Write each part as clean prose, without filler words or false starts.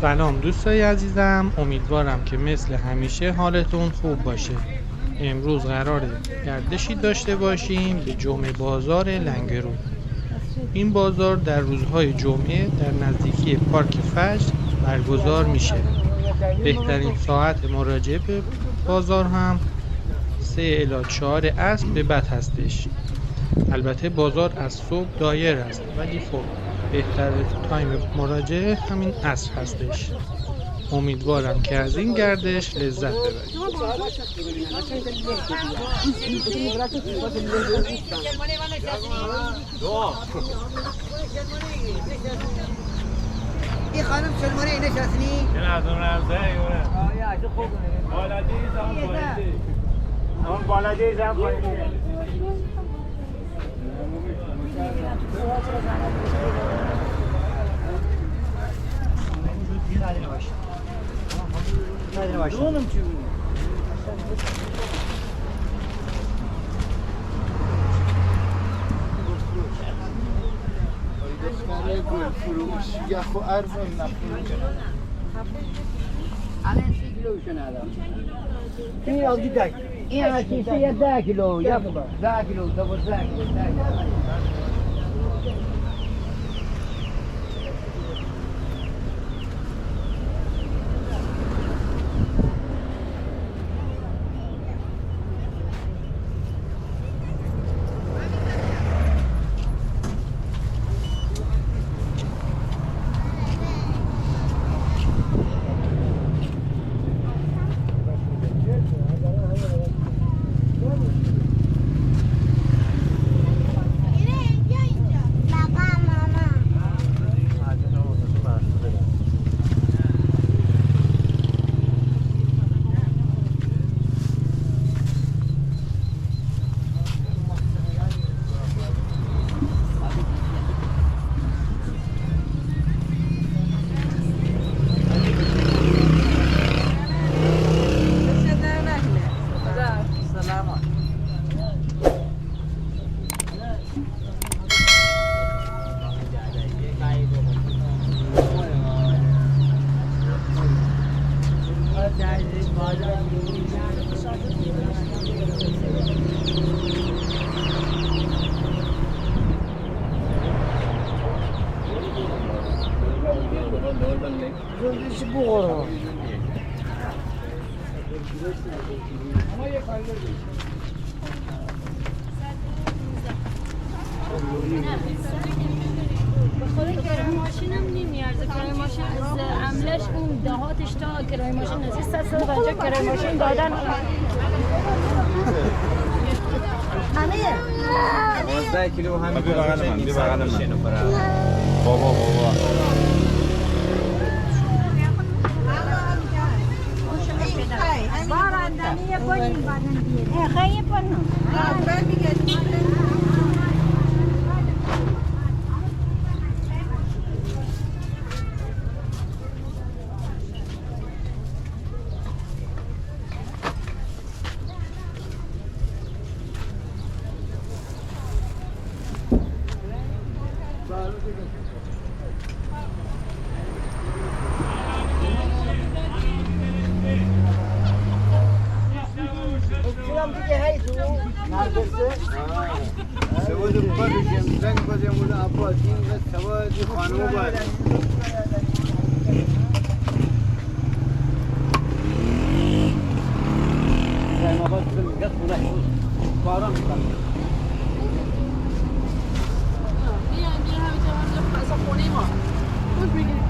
سلام دوستای عزیزم، امیدوارم که مثل همیشه حالتون خوب باشه. امروز قراره گردشی داشته باشیم به جمعه بازار لنگرود. این بازار در روزهای جمعه در نزدیکی پارک فجر برگزار میشه. بهترین ساعت مراجعه به بازار هم 3 الی 4 عصر به بعد هستش. البته بازار از صبح دایر است ولی خب بهتر تایم مراجعه همین عصر هستش. امیدوارم که از این گردش لذت ببرید. این خانم سلمانه اینه شاسنی؟ نه از اون رمزه ایونه بالادی زمان پاییدی اون بالادی زمان پاییدی نداره باشه دونم چی بود؟ گل فروش یخ و عرض نفروش الان 30 کیلوشون الان این آگی دک این هرچیسه یه 10 کیلو یا 10 کیلو 12 کیلو بخاطر کرایه ماشین هم نمیارزه. کرایه ماشین از عملش اون دهاتش تا کرایه ماشین نزدیک 150 کرایه ماشین دادن. همه 12 کیلو هم بغل من بابا بارندنی کنیم بارندنی خیلی کنم سواد بارشیم زنگ بازیم ولی عباس این سوادی خانم بار زنگ عباس بگذار خونه بارم میکنم بیا همین جوان اصلا خونه ما بود بگیرید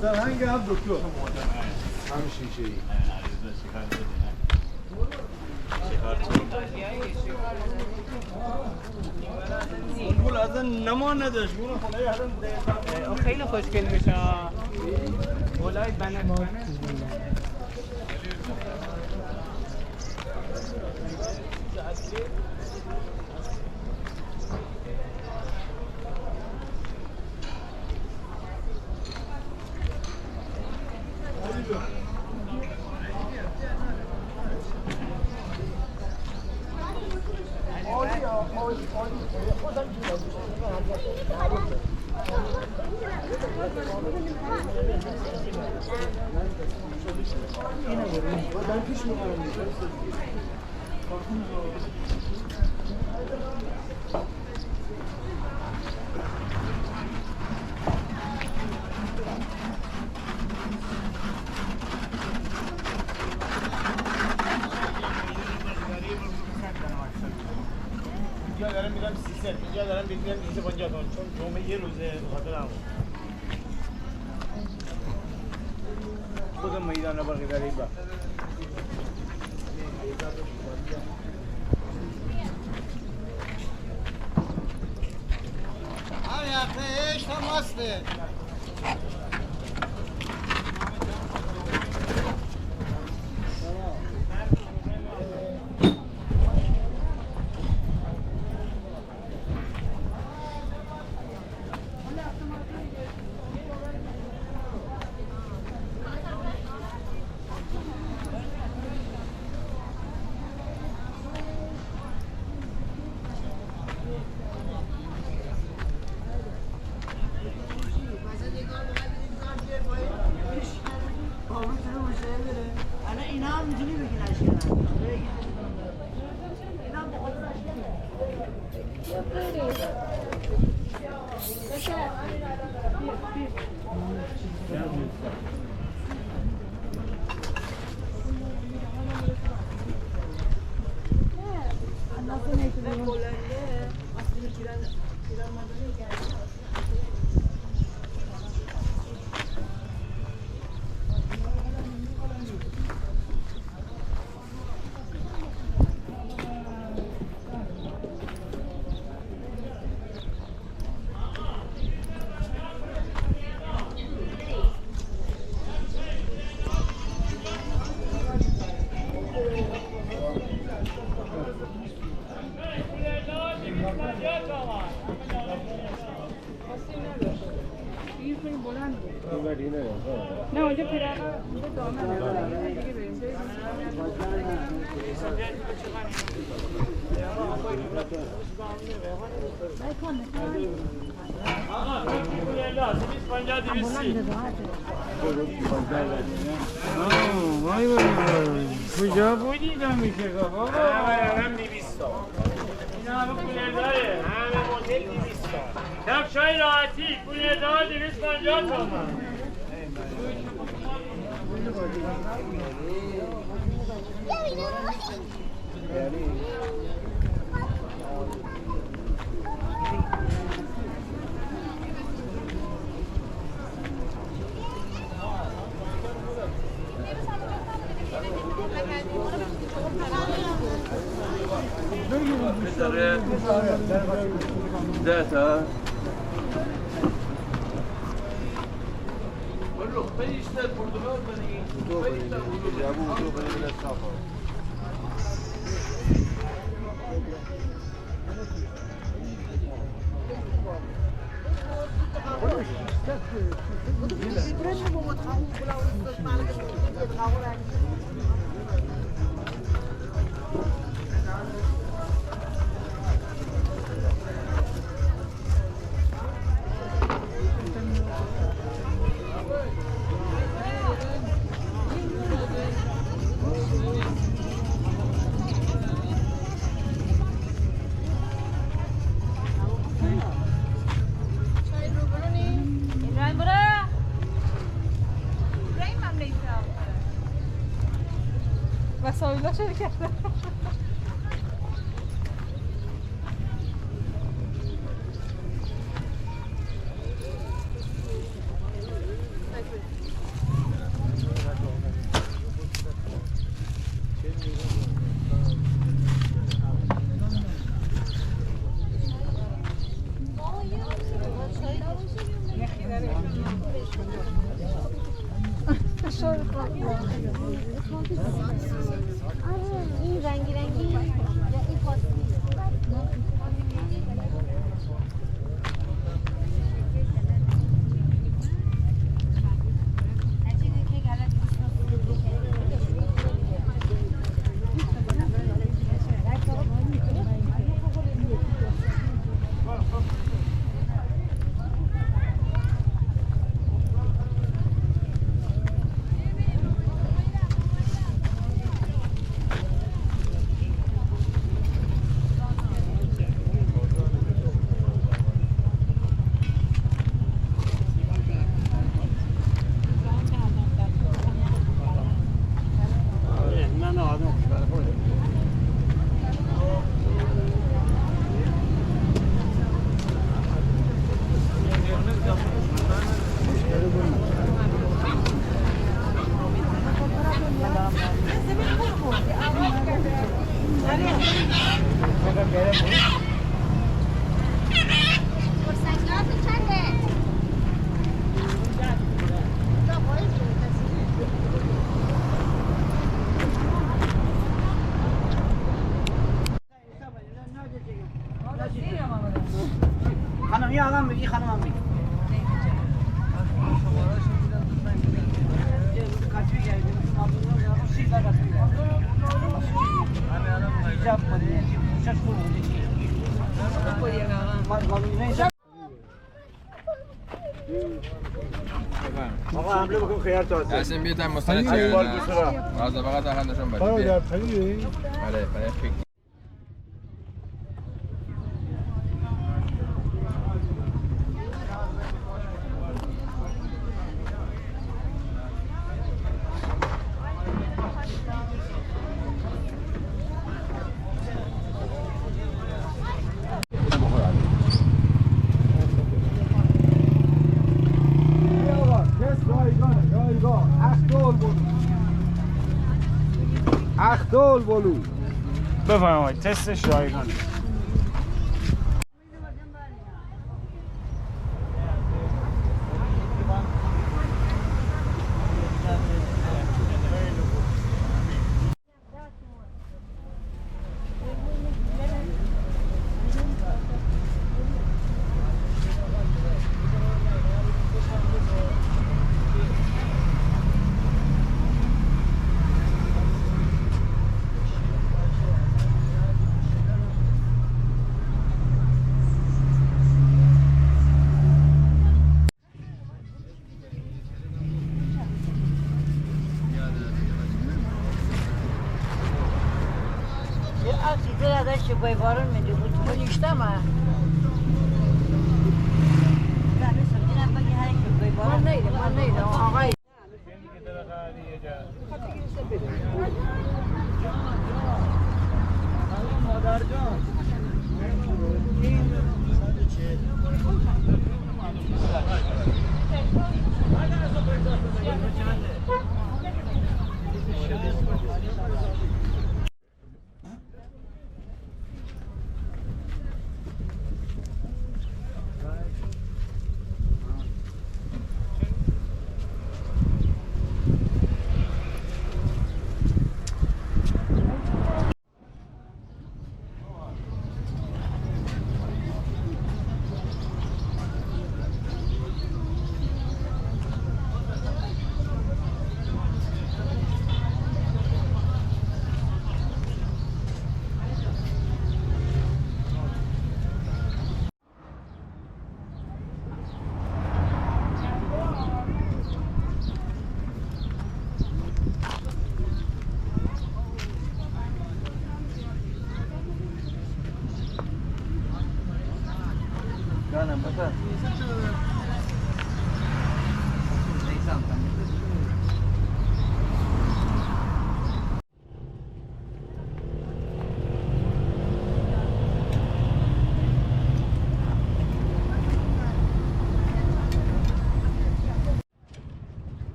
سرهنگ هم دکتر هم شیشه ای گل اصلا نما نداشت گل خیلی خوشگل میشه گلای بنفش اینجا دارم میرم 300 اینجا دارم میرم 250 تومن چون جمعه یه روزه بخاطر همون خودم میدان رو برقی داری با همین هفته عشق هم هسته نه اونجا پیراهن اونجا دامن دیگه بریم وای وای وای کجا بودی میشه بابا هم 200 اینا همه کولر داره همه مدل 200 کفشای راحتی کولر دار 250 تومن ده تا وسایل شده کرده این رنگی رنگی یا این پاستی خانم یه آدم بگی خانم هم بگی آقا حمله بکن خیار تازه دستیم بیتن مستند چه غذا فقط دهندشون باشه در پنیره بله برای فکر اخدال بولو بفرمایید تست رایگانه مادر جان